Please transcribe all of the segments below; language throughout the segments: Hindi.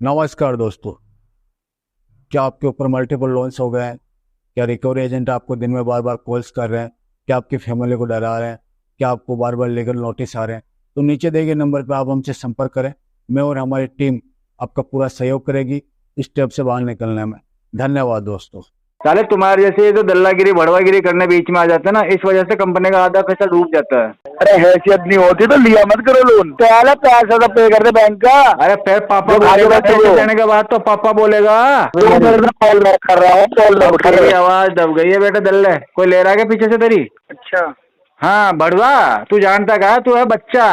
नमस्कार दोस्तों। क्या आपके ऊपर मल्टीपल लोन्स हो गए हैं? क्या रिकवरी एजेंट आपको दिन में बार बार कॉल्स कर रहे हैं? क्या आपकी फैमिली को डरा रहे हैं? क्या आपको बार बार लीगल नोटिस आ रहे हैं? तो नीचे दिए गए नंबर पर आप हमसे संपर्क करें। मैं और हमारी टीम आपका पूरा सहयोग करेगी इस स्टेप से बाहर निकलने में। धन्यवाद दोस्तों। साले तुम्हारे जैसे ये जो दल्लागिरी भड़वागिरी करने बीच में आ जाते हैं ना, इस वजह से कंपनी का आधा पैसा डूब जाता है। अरे हैसियत नहीं होती तो लिया मत करो लोन। पहले पैसा तो पे कर दे बैंक का। अरे फिर पापा जो भागे बोलेगा, बैठे पैसे हो। देने के बाद तो पापा बोलेगा। वो मेरे से कॉल बैक कर रहा हूँ, कॉल बैक उठा तेरी ले। आवाज दब गई है बेटा दल्ले। कोई ले रहा है क्या पीछे से तेरी? अच्छा, हाँ भड़वा, तू जानता का तू है बच्चा।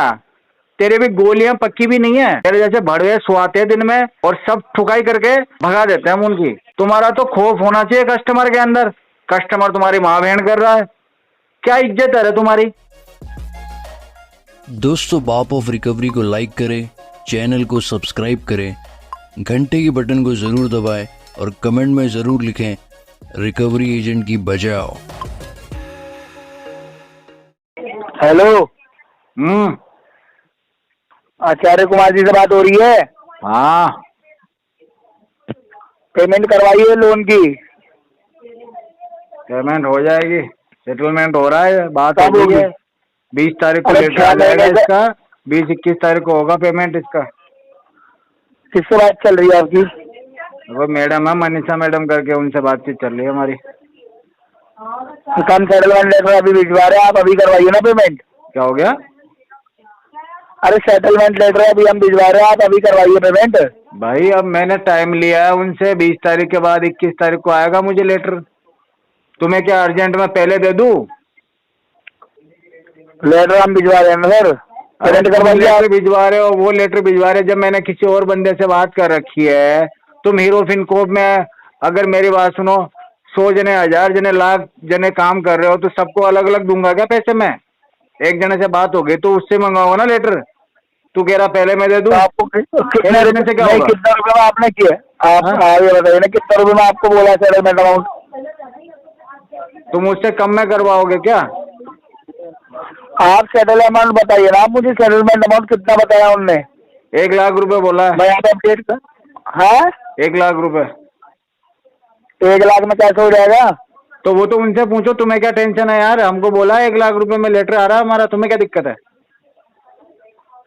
तेरे भी गोलियां पक्की भी नहीं है। तेरे जैसे भड़वे सुआते हैं दिन में और सब ठुकाई करके भगा देते हैं हम उनकी। तुम्हारा तो खौफ होना चाहिए कस्टमर के अंदर। कस्टमर तुम्हारी माँ बहन कर रहा है, क्या इज्जत है रे तुम्हारी? दोस्तों, बाप ऑफ रिकवरी को लाइक करें, चैनल को सब्सक्राइब करें, घंटे के बटन को ज़रूर दबाएं और कमेंट में ज़रूर लिखें रिकवरी एजेंट की बजाओ। हेलो, आचार्य कुमार जी से बात हो रही है? हाँ, पेमेंट करवाइए लोन की। पेमेंट हो जाएगी, सेटलमेंट हो रहा है, बात हो कब गई होगी? है। 20 तारीख को अरे लेटर आ 6 जाएगा महीने से इसका। 20-21 तारीख को होगा पेमेंट इसका। किससे बात चल रही है आपकी? वो मैडम है मनीषा मैडम करके, उनसे बातचीत चल रही है हमारी। कम सेटलमेंट लेटर अभी भिजवा रहे हैं आप, अभी करवाइए ना पेमेंट। क्या हो गया? अरे सेटलमेंट लेटर अभी हम भिजवा रहे हैं, आप अभी करवाइए पेमेंट। भाई अब मैंने टाइम लिया है उनसे, 20 तारीख के बाद 21 तारीख को आएगा मुझे लेटर। तुम्हें क्या अर्जेंट में पहले दे दूं? लेटर हम भिजवा रहे हैं सर, पेमेंट करवाइए आप। लेटर भिजवा रहे हो, वो लेटर भिजवा रहे जब मैंने किसी और बंदे से बात कर रखी है। तुम हीरो फिनकोप में, अगर मेरी बात सुनो, 100 जने, 1000 जने, लाख जने काम कर रहे हो तो सबको अलग अलग दूंगा क्या पैसे? मैं एक जने से बात हो गई तो उससे मंगाओ ना लेटर। तू कह रहा पहले मैं दे दूं? तो आपको कितने देने से क्या नहीं, होगा? कितना रुपए में आपने किया? आप ये बताइए ना, कितना रुपए में आपको बोला सेटलमेंट अमाउंट? तुम उससे कम में करवाओगे क्या? आप सेटल अमाउंट बताइए ना, आप मुझे सेटलमेंट अमाउंट कितना बताया उनने? 1 लाख रुपए बोला है। मैं यहाँ पे अपडेट कर। हाँ, 1 लाख रुपए। 1 लाख में कैसे हो जाएगा? तो वो तो उनसे पूछो, तुम्हें क्या टेंशन है यार? हमको बोला है 1 लाख रुपए में लेटर आ रहा है हमारा, तुम्हें क्या दिक्कत है?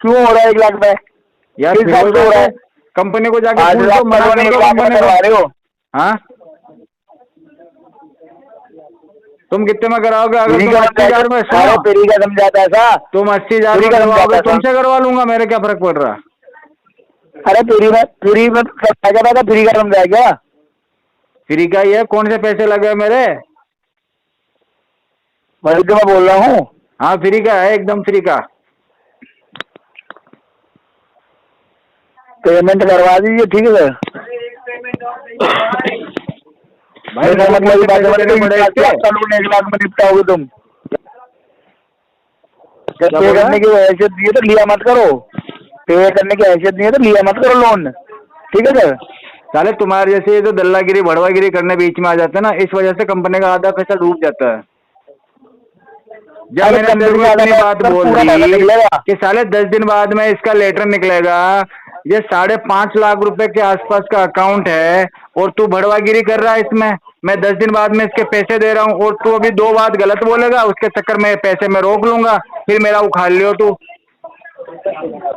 क्यों हो रहा है 1 लाख में? यार किस हिसाब से हो रहा है? कंपनी को जाके 8 पूछ लाख दो, मना कर दो 1 लाख में कंपनी करवा को। रहे हो? हाँ, तुम कितने में कराओगे? अगर फ्री तुम का 80,000 में, समझाता है, सुनो, फ्री का समझाता है ऐसा? तुम 80,000 फ्री में का करवाओगे, समझाता है तुमसे करवा लूंगा, मेरे क्या फर्क पड़ रहा? अरे फ्री में समझाया था, फ्री का समझाया क्या? फ्री का ही है, कौन से पैसे लगे हैं मेरे? वही तो मैं बोल रहा हूँ। हाँ फ्री का है, एकदम फ्री का। पेमेंट करवा दीजिए, ठीक है सर। भाई मतलब पैसे देने पड़े इसके। 1 लाख में निपटाओगे तुम? जब क्या पे बोला? करने की हैसियत नहीं है तो लिया मत करो। पे करने की हैसियत नहीं है तो लिया मत करो लोन, ठीक है सर? साले तुम्हारे जैसे ये जो दल्लागिरी भड़वागिरी करने बीच में आ जाते हैं ना, इस वजह से कंपनी का आधा पैसा डूब जाता है। जब मैंने तेरे को इतनी बात बोल दी कि साले 10 दिन बाद में इसका लेटर निकलेगा, ये 5.5 लाख रुपए के आसपास का अकाउंट है और तू भड़वागिरी कर रहा है इसमें। मैं 10 दिन बाद में इसके पैसे दे रहा हूँ और तू अभी 2 बात गलत बोलेगा, उसके चक्कर में पैसे में रोक लूंगा, फिर मेरा उखाड़ लियो तू।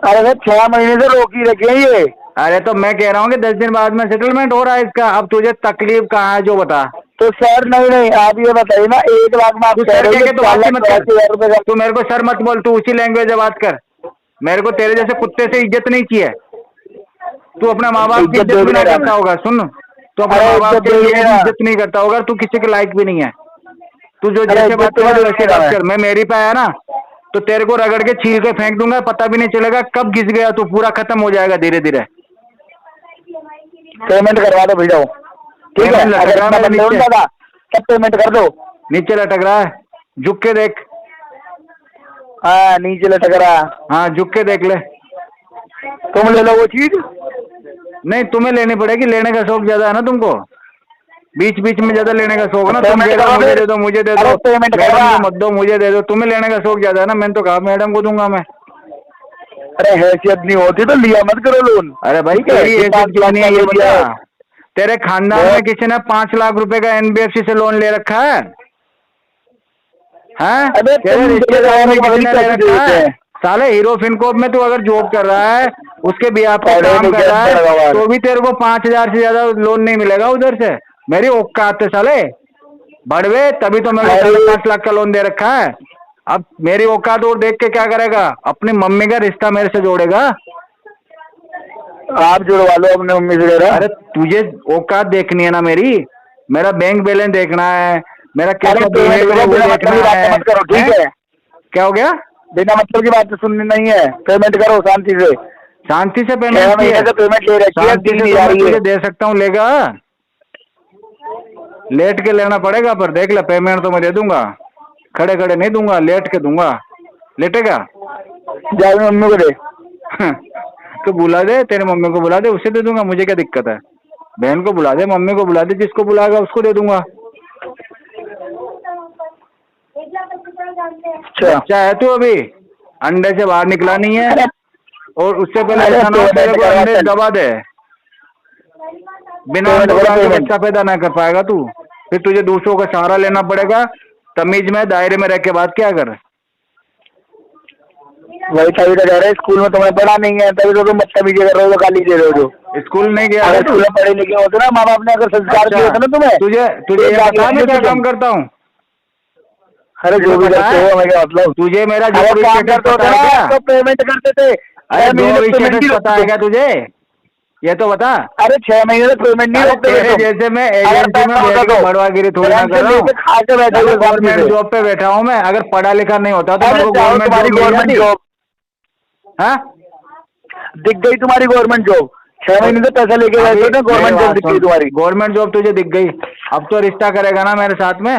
अरे सर 6 महीने से रोक ही रखे हैं ये। अरे तो मैं कह रहा हूँ कि 10 दिन बाद में सेटलमेंट हो रहा है इसका। अब तुझे तकलीफ कहाँ है जो बता। तो सर नहीं, आप ये बताइए ना, 1 लाख में आप तू कह सर रहे कह हो के कि तो बात ही मत 4,82,000 रुपए कर। का। तू मेरे को सर मत बोल, तू उसी लैंग्वेज में बात कर। मेरे को तेरे जैसे कुत्ते से इज्जत नहीं चाहिए। तू अपने माँ बाप की इज्जत भी नहीं करता होगा। सुन, तू अपने माँ बाप की इज्जत नहीं करता होगा, तू किसी के लायक भी नहीं है। तू जो जैसे बात कर वैसे बात कर। मैं मेरी पे आया ना तो तेरे को रगड़ के छील के फेंक दूंगा, पता भी नहीं चलेगा कब घिस गया तू, पूरा खत्म हो जाएगा धीरे धीरे। पेमेंट करवा दो भेजाओ, ठीक है? पेमेंट लटक रहा है मेरे नीचे। सब पेमेंट कर दो। नीचे लटक रहा है, झुक के देख। हाँ नीचे लटक रहा। हाँ झुक के देख ले। तुम ले लो वो चीज। नहीं तुम्हें लेनी पड़ेगी, लेने का शौक ज्यादा है ना तुमको, बीच बीच में ज्यादा लेने का शौक है ना। तुम दे दो, मुझे दे दो, मुझे दे दो, पेमेंट मैडम को मत दो, मुझे दे दो। तुम्हें लेने का शौक ज्यादा है ना। मैंने तो कहा मैडम को दूंगा मैं। अरे हैसियत नहीं होती तो लिया मत करो लोन। अरे भाई ठीक है, तेरी ये हैसियत 5 लाख कितनी का है ये ले लिया बता। है। तेरे खानदान में किसी ने 5 लाख रुपए का एनबीएफसी से लोन ले रखा है? हैं? अबे तेरे तुम रिश्तेदार में पता किसी नहीं ने ले कैसे रखा देते है? हैं। साले हीरो फिनकोप में तू अगर जॉब कर रहा है, उसके बिहाफ पे पढ़े काम लिखे कर रहा है, अंदर गवार। तो भी तेरे को 5,000 से ज्यादा लोन नहीं मिलेगा उधर से। मेरी औकात है साले बड़वे, तभी तो मैंने अरे 5 लाख का लोन दे रखा है। अब मेरी औकात और देख के क्या करेगा? अपनी मम्मी का रिश्ता मेरे से जोड़ेगा? आप जुड़वा लो अपने मम्मी से जरा। अरे तुझे औकात देखनी है ना मेरी, मेरा बैंक बैलेंस देखना है, मेरा अरे कैसा पेमेंट बिहेव है करो, वो बिना मतलब देखना की बात है। मत करो, ठीक हैं? है? क्या हो गया? बिना मतलब की बात तो सुननी नहीं है, पेमेंट करो शांति से। शांति से 6 पेमेंट की महीने है। से पेमेंट ले रखी है, शांति दी से नहीं तो जा मैं रही तुझे है। दे सकता हूँ, लेगा? लेट के लेना पड़ेगा, पर देख ले पेमेंट तो मैं दे दूंगा, खड़े खड़े नहीं दूंगा, लेट के दूंगा। लेटेगा? जा अपनी मम्मी को दे। तो बुला दे, तेरे मम्मी को बुला दे, उससे दे दूंगा, मुझे क्या दिक्कत है? बहन को बुला दे, मम्मी को बुला दे, जिसको बुलाएगा उसको दे दूंगा। अच्छा बच्चा है तू अभी, अंडे से बाहर निकला नहीं है, अरे और उससे पहले अरे ऐसा ना हो तेरे पेमेंट को करवा अंडे चल। दबा दे। बिना पेमेंट अंडे करो, के पेमेंट। बच्चा पैदा ना कर पाएगा तू, फिर तुझे दूसरों का सहारा लेना पड़ेगा। तमीज में दायरे में रह के बात क्या कर। वही तभी तो कह रहे स्कूल में तुम्हें पढ़ा नहीं है, तभी तो तुम बदतमीजी कर रहे हो, गाली दे रहे हो जो। स्कूल नहीं गया अगर है तू? स्कूल में पढ़े लिखे होते ना, माँ बाप ने अगर संस्कार दिए होते ना तुम्हें, तुझे तुझे ये पता है मैं क्या काम करता हूँ? अरे जो भी करते हो हमें क्या मतलब। तुझे मेरा जो अगर भी काम स्टेटस करते होते पता है ना क्या? तो पेमेंट करते थे। अरे 6 जो महीने भी पेमेंट नहीं स्टेटस पता है क्या रोकते। तुझे? ये तो बता। अरे 6 महीने से पेमेंट नहीं अरे रोकते थे तेरे तुम। जैसे मैं अगर एजेंसी में पैसा होता बैठ के तो बड़वागिरी थोड़ी ना बैंक कर से रहा लेके हूँ। खा के बैठे हुए शांति गवर्नमेंट से। जॉब पे बैठा हूँ मैं, अगर पढ़ा लिखा नहीं होता तो अरे मेरे को जाओ गवर्नमेंट तुम्हारी जॉब मिल गवर्नमेंट जाती। जॉब हाँ? दिख गई, तुम्हारी गवर्नमेंट जॉब। 6 महीने से पैसा लेके बैठे हो ना, गवर्नमेंट जॉब दिख गई तुम्हारी। गवर्नमेंट जॉब तुझे दिख गई, अब तो रिश्ता करेगा ना मेरे साथ में,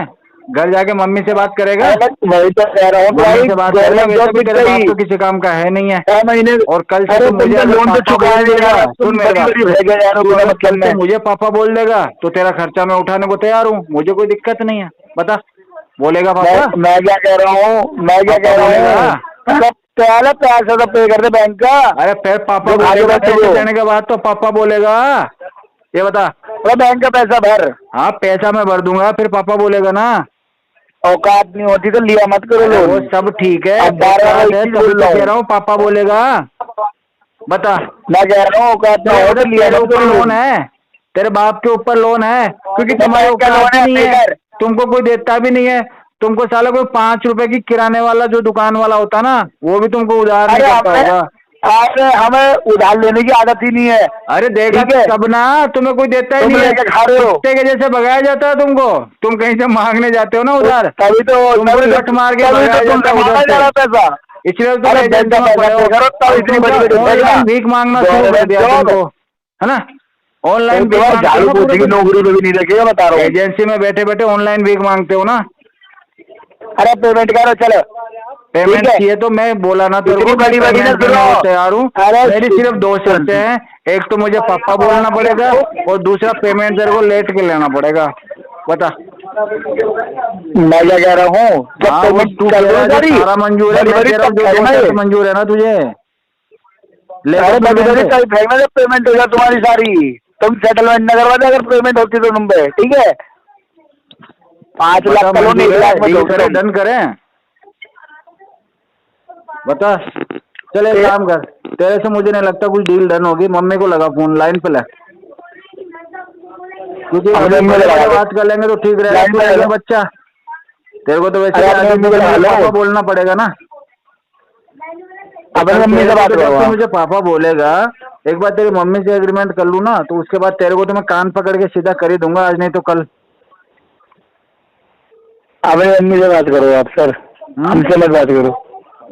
घर जाके मम्मी से बात करेगा। अरे वही तो कह रहा हूँ मम्मी तुम्हारी से बात करेगा, गवर्नमेंट वैसे जॉब भी दिख तेरे बाप गई। तो किसी काम का है नहीं है। 6 महीने और कल से अरे तू मुझे तुम तो अगर लोन तो पापा चुका बोल नहीं देगा, यार, सुन तुम मेरी बड़ी बात, बड़ी भैया जा रहे हो तू बिना अगर मतलब कल से में। मुझे पापा बोल देगा तो तेरा खर्चा मैं उठाने को तैयार हूँ, मुझे कोई दिक्कत नहीं है। बता, बोलेगा पापा? मैं क्या कह रहा हूँ, मैं क्या पापा कह रहा बोलेगा? हूँ, मतलब पहले पैसा तो पे कर दे बैंक का। अरे फिर पापा जो भागे बोलेगा, बैठे पैसे हो। देने के बाद तो पापा बोलेगा। ये बता। अरे बैंक का पैसा भर। हाँ पैसा मैं भर दूंगा, फिर पापा बोलेगा ना। औकात नहीं होती तो लिया मत करो अरे वो लोन। सब ठीक है, अब बार-बार औकात वही है, चीज तभी बोल तो रहा कह हूँ। रहा हूँ पापा बोलेगा। बता। मैं कह रहा हूँ औकात ना हो तो लिया तेरे मत ऊपर करो लोन लोन। है, तेरे बाप के ऊपर लोन है, क्योंकि तो तुम्हारी बैंक का औकात लोन ही है, नहीं पे है, कर। तुमको कोई देता भी नहीं है। तुमको साला कोई 5 रुपए की किराने वाला जो दुकान वाला होता ना, वो भी तुमको उधार नहीं अरे करता होगा। हमें उधार लेने की आदत ही नहीं है। अरे देखा ठीक है, तब ना, तुम्हें कोई देता ही तुम नहीं है, लेके खा रहे हो। कुत्ते के जैसे भगाया जाता है तुमको। तुम कहीं से मांगने जाते हो ना उधार, तभी तो तुमको लट मार के भगाया जाता है उधर जा रहा से। पैसा। इसलिए तुम अरे एजेंसी बैंक में का पड़े हो। पैसा करो, तब इतनी बड़ी बड़ी ऑनलाइन भीख मांगना शुरू कर दिया तुमको, है ना? ऑनलाइन भीख मांगते हो झाड़ू ना पोछी की पूरे दिन। नौकरी तो भी नहीं रखेगा, बता रहा हूँ। एजेंसी में बैठे बैठे ऑनलाइन भीख मांगते हो ना। अरे पेमेंट करो चलो। पेमेंट ठीक है। किए तो मैं बोला ना तेरे इतनी को, बड़ी बड़ी ना पेमेंट करने सुनो। को तैयार हूँ। अरे मेरी सिर्फ 2 शर्तें हैं, एक तो मुझे पापा बोलना पड़ेगा, और दूसरा पेमेंट तेरे को लेट के लेना पड़ेगा। बता। मैं क्या कह रहा हूँ, जब हाँ वो पेमेंट तू कर कह रहा दो है जो सारी सारा मंजूर है, बड़ी मैं बड़ी कह रहा हूँ तब जो 2 फेंकना शर्त है। मंजूर है ना तुझे, ले अरे तो बड़ी बड़ी पेमेंट। तब फेंकना जब पेमेंट होगा तुम्हारी सारी। तुम सेटलमेंट न करवा दे अगर पेमेंट होती तो तुम पे, ठीक है? 5 लाख का लोन 1 लाख में डील दो करें, डन करें। बता। चल एक काम कर, तेरे से मुझे नहीं लगता कुछ डील डन होगी। मम्मी को लगा फोन, लाइन पे ले, क्योंकि अभी बड़े बड़े बात कर लेंगे तो ठीक रहेगा। लाइन तू पे है लगा। बच्चा, तेरे को तो वैसे अरे भी अपने आगे मम्मी को लगा लो। पापा बोलना पड़ेगा ना। अपनी मम्मी से बात जब करो। तू मुझे पापा बोलेगा, एक बार तेरी मम्मी से एग्रीमेंट कर लूँ ना, तो उसके बाद तेरे को तो मैं कान पकड़ के सीधा कर ही दूंगा, आज नहीं तो कल। अपनी मम्मी से बात करो आप सर, हमसे मत बात करो।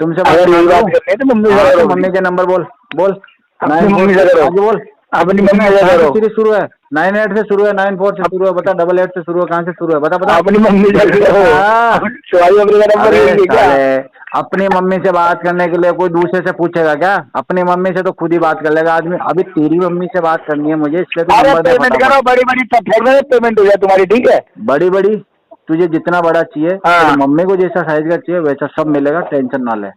तुमसे अगर यही बात करूं? करनी है तो मम्मी से हाँ, तो करो। मम्मी के नंबर बोल बोल। अपनी मम्मी से करो। आगे बोल। अपनी मम्मी से करो। सीरीज शुरू है 98 से शुरू है, 94 से शुरू है, बता 88 से शुरू है, कहाँ से शुरू है? बता बता। अपनी मम्मी से करो। हाँ। शिवाजी अपनी का नंबर अरे ले लीजिए क्या? साले, अपनी मम्मी से बात करने के लिए कोई दूसरे से पूछेगा क्या? अपनी मम्मी से तो खुद ही बात कर लेगा आदमी। अभी तेरी मम्मी से बात करनी है मुझे, इसलिए तो अरे नंबर दे पेमेंट फटाफट। करो, बड़ी बड़ी तब पेमेंट हो जाए तुम्हारी, ठीक है? बड़ी बड़ी तुझे जितना बड़ा चाहिए, हाँ। तेरी मम्मी को जैसा साइज का चाहिए वैसा सब मिलेगा, टेंशन ना ले।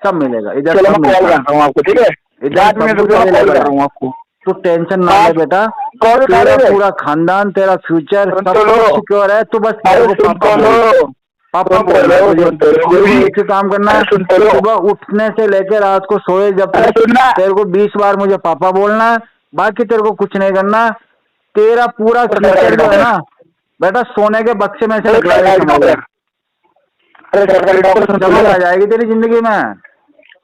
सब मिलेगा इधर, चलो सब मैं कॉल मिलता है करता हूँ आपको, ठीक है? इधर, 5 मिनट सब रुको, कुछ मैं कॉल अवेलेबल कर है। रहा हूँ आपको। तू टेंशन ना हाँ, ले बेटा, कॉल उठा तेरा ले। पूरा खानदान, तेरा फ्यूचर सुन सब तो लो। कुछ सिक्योर है। तू बस मेरे अरे को सुन पापा तो बोल, लो, पापा सुन तो बोलना है लो, तुझे। सुन तो लो तुझे गुरुजी। एक ही काम करना अरे है, सुन तो लो। सुबह उठने से लेकर रात को सोए जब अरे तक सुनना। तेरे को 20 बार मुझे पापा बोलना है। बाकी तेरे को कुछ नहीं करना। तेरा पूरा अरे फ्यूचर सरकारी जो है डॉक्टर, ना बेटा, सोने के बक्से में से अरे निकला है, सरकारी समझ ले। डॉक्टर, अरे सरकारी डॉक्टर सुन तो चमक लो। आ जाएगी तेरी जिंदगी में,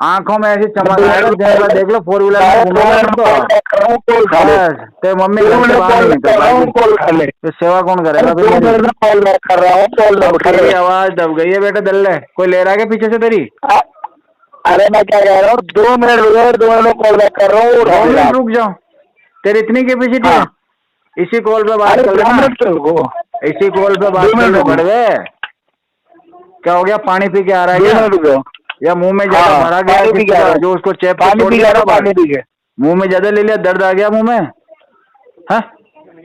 आंखों में ऐसी चमक 2 आएगा, मिनट दिन भर देख लो 4 व्हीलर में घूमेगा फिर तो। कॉल कर रहा हूँ, कॉल उठा ले। बस तेरी मम्मी 2 घर से मिनट बाहर कॉल नहीं बैक निकल कर रहा हूँ, पाएगी। कॉल उठा ले। तो सेवा कौन अरे करेगा फिर 2 मेरी? मिनट में कॉल बैक कर रहा हूँ, कॉल ना अब उठा तेरी ले। आवाज दब गई है बेटा, दल्ले कोई ले रहा है क्या पीछे से तेरी? अ- अरे मैं क्या कह रहा हूँ, 2 मिनट रुको, 2 मिनट में कॉल बैक कर रहा हूँ, उठा 2 लेगा मिनट आप। रुक जाओ, तेरी इतनी कैपेसिटी है? हाँ, इसी कॉल पे बात अरे कर 2 लेना, मिनट तो रुको, इसी कॉल पे 2 बात कर मिनट ले रुको, बड़वे। क्या हो गया, पानी पी के आ रहा है 2 क्या? मिनट रुको। या मुंह में ज्यादा हाँ, भरा गया है पानी पी के किसी आ का, रहा हूँ, जो उसको चेप के पानी छोड़ पी के दिया आ रहा था हूँ, बाहर? पानी पी के। मुंह में ज्यादा ले लिया, दर्द आ गया मुंह में? हाँ,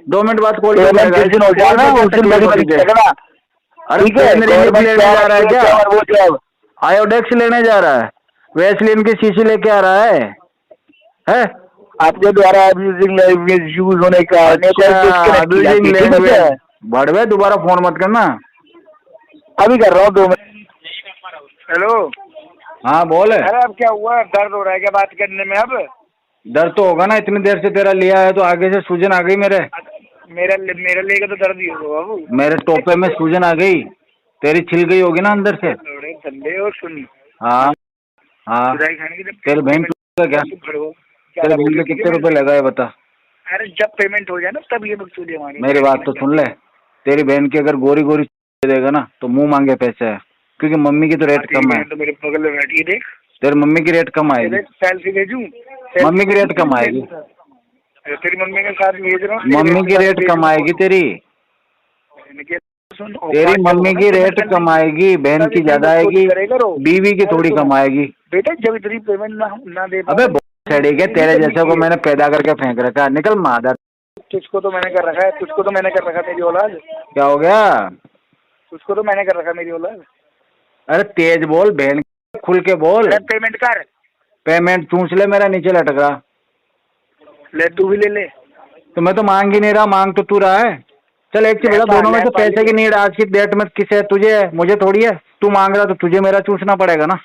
2 मिनट बाद कॉल क्यों पेमेंट करेगा? जिस दिन हो इस जाए कॉल ना, पे क्या उस दिन तकलीफ मेरी हो मरीज तुझे? चलेगा। अरे ठीक है, पेन रिलीफ गवर्नमेंट लेने क्या जा रहा है क्या? और वो क्या आयोडेक्स लेने जा रहा है? वैसलीन की शीशी लेके आ रहा है? आपके द्वारा अब्यूजिंग यूज होने का अच्छा, डिस्कनेक्ट की अब्यूजिंग जाती है, ठीक है लैंग्वेज। सर? बढ़वे दोबारा फोन मत करना। अभी कर रहा हूँ 2 मिनट। हेलो, हाँ बोल। अरे अब क्या हुआ, दर्द हो रहा है क्या बात करने में? अब दर्द तो होगा ना, इतनी देर से तेरा लिया है तो आगे से सूजन आ गई मेरे। मेरा लेगा तो दर्द ही होगा बाबू। मेरे टोपे में सूजन आ गई, तेरी छिल गई होगी ना अंदर से। थोड़े धंधे और सुन, हाँ हाँ। खुदाई खाने की जब तेरे बहन पेमेंट का क्या? क्या तेरे बहन के कितने रुपए लगाए बता? अरे जब पेमेंट हो जाए ना तब ये बकचोदी हमारी। मेरी बात तो सुन ले, तेरी बहन की अगर गोरी गोरी देगा ना तो मुंह मांगे पैसे है, क्योंकि मम्मी की तो रेट कम है। तो मेरे बगल में बैठी है, देख तेरी मम्मी की रेट कम आएगी, सेल्फी भेजूं? मम्मी की रेट कम आएगी, तेरी मम्मी के साथ भेज रहा हूँ, मम्मी की रेट कम आएगी तेरी। तेरी मम्मी की रेट कम आएगी, बहन की ज्यादा आएगी, बीवी की थोड़ी कम आएगी। बेटा जब इतनी पेमेंट ना दे अबे सड़ी के तेरे जैसे को मैंने पैदा करके फेंक रखा, निकल मादर। तुझको तो मैंने कर रखा है, तुझको तो मैंने कर रखा मेरी औलाद। क्या हो गया? तुझको तो मैंने कर रखा मेरी औलाद। अरे तेज बोल बहन, खुल के बोल। पेमेंट कर, पेमेंट चूस ले, मेरा नीचे लटक रहा। ले तू भी ले ले। तो मैं तो मांग ही नहीं रहा, मांग तो तू रहा है। चल एक चीज बता, दोनों में से पैसे की नीड आज की डेट में किसे है? तुझे है, मुझे थोड़ी है। तू मांग रहा तो तुझे मेरा चूसना पड़ेगा ना।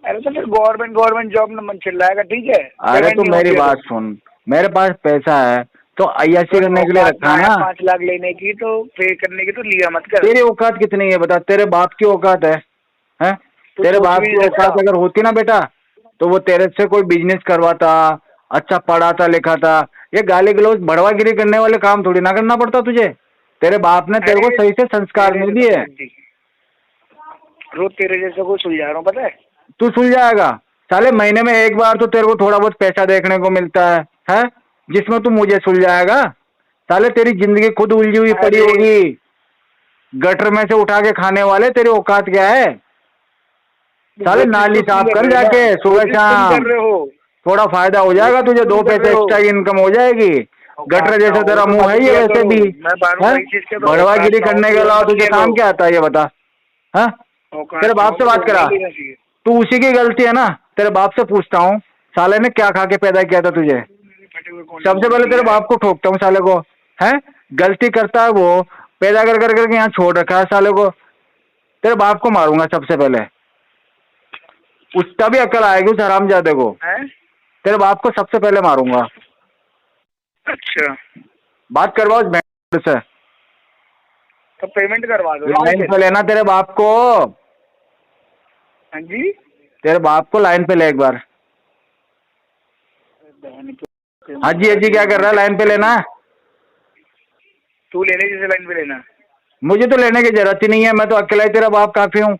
अरे तो फिर गवर्नमेंट जॉब में मन चिल्लाएगा, ठीक है? अरे तो मेरी बात सुन, मेरे पास पैसा है तो अय्याशी करने के लिए रखा ना। 5 लाख लेने की तो पे करने की तो लिया मत कर। तेरी औकात कितनी है बता? तेरे बाप की औकात है? तेरे बाप की औकात अगर होती ना बेटा तो वो तेरे से कोई बिजनेस करवाता, अच्छा पढ़ाता लिखाता। ये गाली गलौज भड़वागिरी करने वाले काम थोड़ी ना करना पड़ता तुझे। तेरे बाप ने तेरे को सही से संस्कार नहीं दिए। रोज तेरे जैसे को सुलझा रहा हूँ, पता है? तू सुलझाएगा साले, महीने में एक बार तो तेरे को थोड़ा बहुत पैसा देखने को मिलता है जिसमें तू मुझे सुलझाएगा? साले तेरी जिंदगी खुद उलझी हुई पड़ी होगी, गटर में से उठा के खाने वाले। तेरी औकात क्या है? साले नाली साफ कर जाके सुबह शाम, थोड़ा फायदा हो जाएगा तुझे, 2 पैसे एक्स्ट्रा इनकम हो जाएगी। गटर जैसे तेरा मुंह है ये वैसे भी भड़वागिरी करने के अलावा तुझे काम क्या आता है ये बता? हाँ, तेरे बाप से बात करा, तू उसी की गलती है ना। तेरे बाप से पूछता हूँ, साले ने क्या खा के पैदा किया था तुझे? सबसे पहले तेरे बाप को ठोकता हूँ साले को। है गलती करता है वो, पैदा कर कर करके यहाँ छोड़ रखा है साले को। तेरे बाप को मारूंगा सबसे पहले, उसका भी अकल आएगी उस हरामजादे को। तेरे बाप को सबसे पहले मारूंगा। अच्छा, बात करवाओ उस बैंड से, तो पेमेंट करवा दो। लाइन पे लेना तेरे बाप को। हाँ जी, तेरे बाप को लाइन पे ले एक बार। हाँ जी क्या कर रहा है? लाइन पे लेना। तू ले ले जिसे लाइन पे लेना। मुझे तो लेने की जरूरत ही नहीं है, मैं तो अकेला ही तेरा बाप काफी हूँ।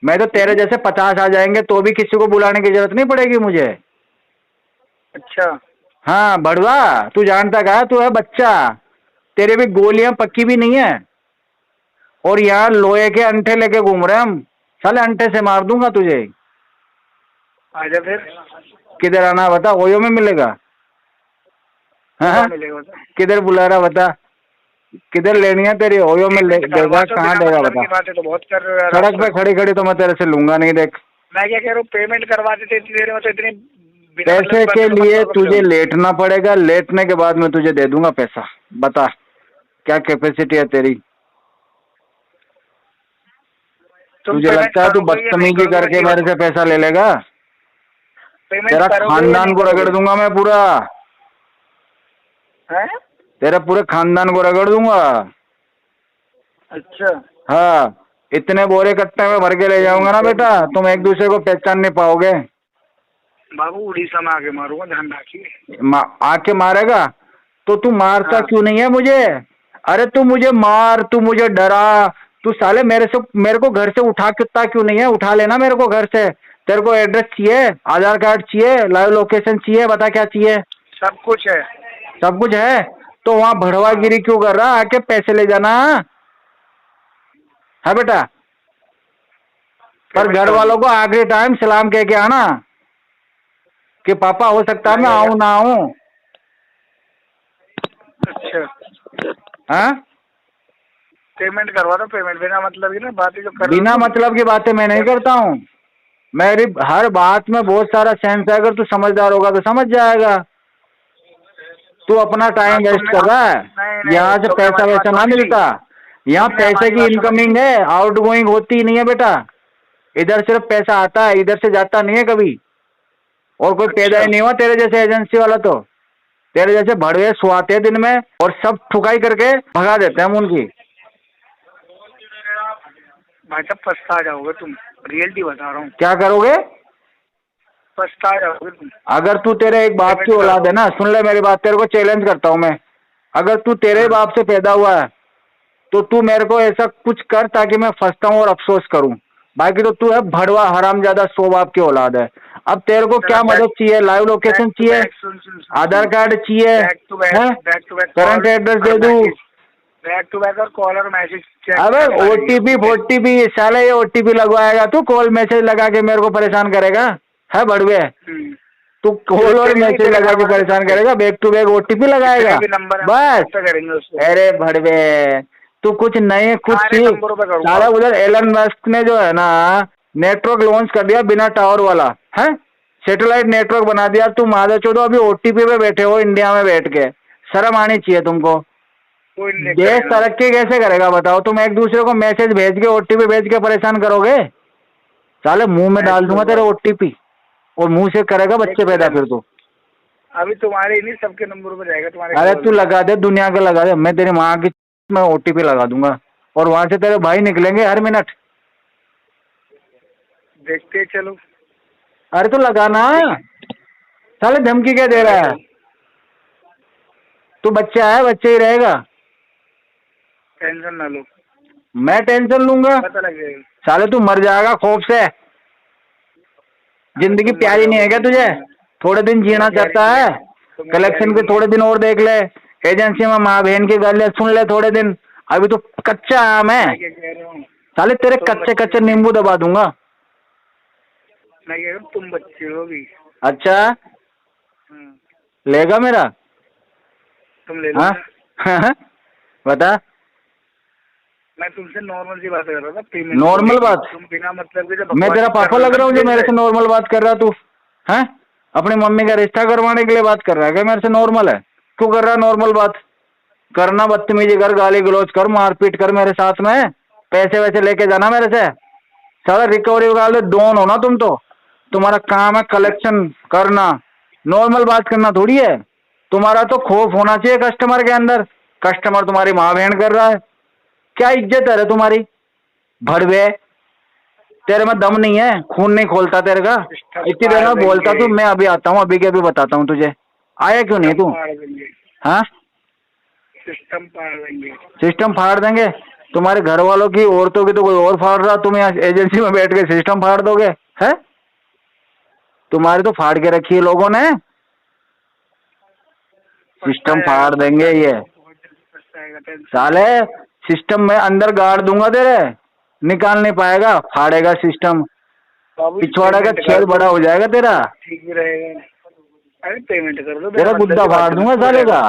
मैं तो तेरे जैसे 50 आ जाएंगे तो भी किसी को बुलाने की जरूरत नहीं पड़ेगी मुझे। अच्छा, हाँ बड़वा, तू जानता क्या, तू है बच्चा, तेरे भी गोलियां पक्की भी नहीं है और यहाँ लोहे के अंठे लेके घूम रहे हम। साले अंठे से मार दूंगा तुझे। आजा फिर। किधर आना बता? ओयो में मिलेगा? हाँ किधर बुला रहा बता? किधर लेनी है तेरी? ओयो में देगा? कहाँ देगा बता? तो बहुत कर रहा है। सड़क पे खड़ी खड़ी तो मैं तेरे से लूंगा नहीं, देख मैं क्या कह रहा हूँ, पेमेंट करवा देते इतनी देर में, तो इतनी बिना मतलब पैसे की के बातों का लिए मतलब तुझे क्यों? लेटना पड़ेगा, लेटने के बाद मैं तुझे दे दूंगा पैसा। बता क्या कैपेसिटी है तेरी? तुम तुझे पेमेंट लगता है तू करोगे या नहीं बदतमीजी करोगे, बस करके ये मेरे बताओ। से पैसा ले लेगा? पेमेंट तेरा करोगे या खानदान नहीं को रगड़ करोगे? दूंगा मैं पूरा, हैं? तेरे पूरे खानदान को रगड़ दूंगा। अच्छा। हाँ, इतने बोरे कट्टे में भर के ले जाऊंगा ना बेटा, तुम एक दूसरे को पहचान नहीं पाओगे। बाबू उड़ीसा में आके मारूंगा, ध्यान रखिए। आके मारेगा तो तू मारता हाँ। क्यों नहीं है मुझे? अरे तू मुझे मार, तू मुझे डरा, तू साले मेरे को घर से उठा कितना क्यों नहीं है? उठा लेना मेरे को घर से। तेरे को एड्रेस चाहिए, आधार कार्ड चाहिए, लाइव लोकेशन चाहिए, बता क्या चाहिए? सब कुछ है। सब कुछ है तो वहां भड़वागिरी क्यों कर रहा? आके पैसे ले जाना है बेटा। पर पेमेंट घर कर वालों दूँ? को आखिरी टाइम सलाम कह के आना कि पापा हो सकता है मैं आऊं ना आऊं। अच्छा, हाँ, पेमेंट करवा दो। पेमेंट बिना मतलब की ना बातें जो कर रहे हो बिना तुम। मतलब की बातें मैं नहीं करता हूँ। मेरी हर बात में बहुत सारा सेंस है, अगर तू समझदार होगा तो समझ जाएगा। तू अपना हाँ, टाइम वेस्ट तुमने कर रहा है, नहीं नहीं यहाँ से तुमने पैसा हमारी बात वैसा ना समझ ली। मिलता। यहाँ तुमने पैसे हमारी की बात समझ इनकमिंग ली। है, आउट गोइंग होती ही नहीं है बेटा। इधर सिर्फ पैसा आता है, इधर से जाता नहीं है कभी। और कोई पैदा अच्छा, ही नहीं हुआ तेरे जैसे एजेंसी वाला तो। तेरे जैसे भड़वे सुहाते हैं दिन में और सब ठुकाई करके भगा देते हैं हम उनकी। भाई साहब पछता जाओगे तुम, रियलिटी बता रहा हूँ। क्या करोगे? पछता जाओगे तुम। अगर तू तेरे एक बाप की पेमेंट कर औलाद दो। है ना, सुन ले मेरी बात, तेरे को चैलेंज करता हूँ मैं। अगर तू तेरे हाँ। बाप से पैदा हुआ है तो तू मेरे को ऐसा कुछ कर ताकि मैं फंसता हूँ और अफसोस करूँ। बाकी तो तू है भड़वा हरामजादा, सो बाप की औलाद है। अब तेरे को क्या मदद चाहिए? लाइव लोकेशन चाहिए, सुन सुन सुन आधार सुन। कार्ड चाहिए, बैक टू बैक, है back to back current call address और दे दूँ? मैसेज। बैक टू बैक और कॉल और मैसेज चेक अबे करने लगेंगे, ओटीपी ठीक है? फोटीपी साले, ये ओटीपी लगवाएगा तू? कॉल मैसेज लगा के मेरे को परेशान करेगा है भड़वे? हम्म। तू कॉल और तेरे नहीं, मैसेज तेरे लगा घर के वाले परेशान सबके करेगा, बैक टू बैक ओटीपी लगाएगा जितने भी नंबर है बस? सब पे करेंगे उसको। अरे भड़वे, तू कुछ नहीं, कुछ सारे सीख। नंबरों पे करूंगा। साला उधर एलन मस्क ने जो है ना नेटवर्क लॉन्च कर दिया बिना टावर वाला, है सैटेलाइट नेटवर्क बना दिया। तुम माधव चौधरी अभी ओटीपी पे बैठे हो इंडिया में बैठ के। शर्म आनी चाहिए तुमको। कोई नहीं देश करेगा। तरक्की कैसे करेगा बताओ? तुम एक दूसरे को मैसेज भेज के ओटीपी भेज के परेशान करोगे? साले मुंह में डाल दूंगा तेरे ओटीपी और मुंह से करेगा बच्चे पैदा फिर तू। अभी तुम्हारे ही नहीं सबके नंबरों पे जाएगा तुम्हारे अरे कॉल तू में। लगा दे, दुनिया का लगा दे, मैं तेरी माँ की मैं ओटीपी लगा दूंगा और वहां से तेरे भाई निकलेंगे हर मिनट। देखते हैं, चलो। अरे तू लगाना। साले धमकी क्या दे रहा है? तू बच्चा है, बच्चे ही रहेगा। टेंशन ना लो, मैं टेंशन लूंगा? पता लग जाएगा। साले तू मर जाएगा खौफ से। जिंदगी प्यारी नहीं है क्या तुझे? थोड़े दिन जीना चाहता है? कलेक्शन के थोड़े दिन और देख ले, एजेंसी में माँ बहन की गालियां सुन ले थोड़े दिन। अभी तो कच्चा आम है। मैं क्या कह रहा हूँ, साले तेरे कच्चे कच्चे नींबू दबा दूंगा। मैं कह रहा हूँ तुम बच्चे हो भी। अच्छा, हम्म, लेगा मेरा? तुम ले लो हाँ ना। बता। मैं तुमसे नॉर्मल सी बात कर रहा था, पेमेंट। नॉर्मल बात? तुम बिना मतलब के जब मैं तेरा पापा लग रहा हूँ जो मेरे से नॉर्मल बात कर रहा? तू हैं अपनी मम्मी का रिश्ता करवाने के लिए बात कर रहा है क्या मेरे से? नॉर्मल है? क्यों कर रहा है नॉर्मल बात? करना बदतमीजी कर, गाली गलौज कर, मारपीट कर मेरे साथ में, पैसे वैसे लेके जाना मेरे से। सारा रिकवरी वाले डॉन हो ना तुम तो। तुम्हारा काम है कलेक्शन करना, नॉर्मल बात करना थोड़ी है। तुम्हारा तो खौफ होना चाहिए कस्टमर के अंदर। कस्टमर तुम्हारी माँ बहन कर रहा है, क्या इज्जत है रे तुम्हारी? भड़वे, तेरे में दम नहीं है, खून नहीं खोलता तेरे का। इतनी देर में बोलता तू मैं अभी आता हूँ, अभी के अभी बताता हूँ तुझे। आया क्यों नहीं तू? हाँ, सिस्टम पार देंगे। सिस्टम फाड़ देंगे? तुम्हारे घर वालों की, औरतों की तो कोई और फाड़ रहा, तुम यहाँ एजेंसी में बैठ के सिस्टम फाड़ दोगे? है तुम्हारी तो फाड़ के रखी है लोगों ने। सिस्टम फाड़ देंगे ये साले। सिस्टम में अंदर गाड़ दूंगा तेरे, निकाल नहीं पाएगा, फाड़ेगा सिस्टम, पिछवाड़ा का छेद बड़ा हो जाएगा तेरा। ठीक भी रहेगा। अरे पेमेंट कर दो, तेरा गुद्दा फाड़ दूंगा साले का।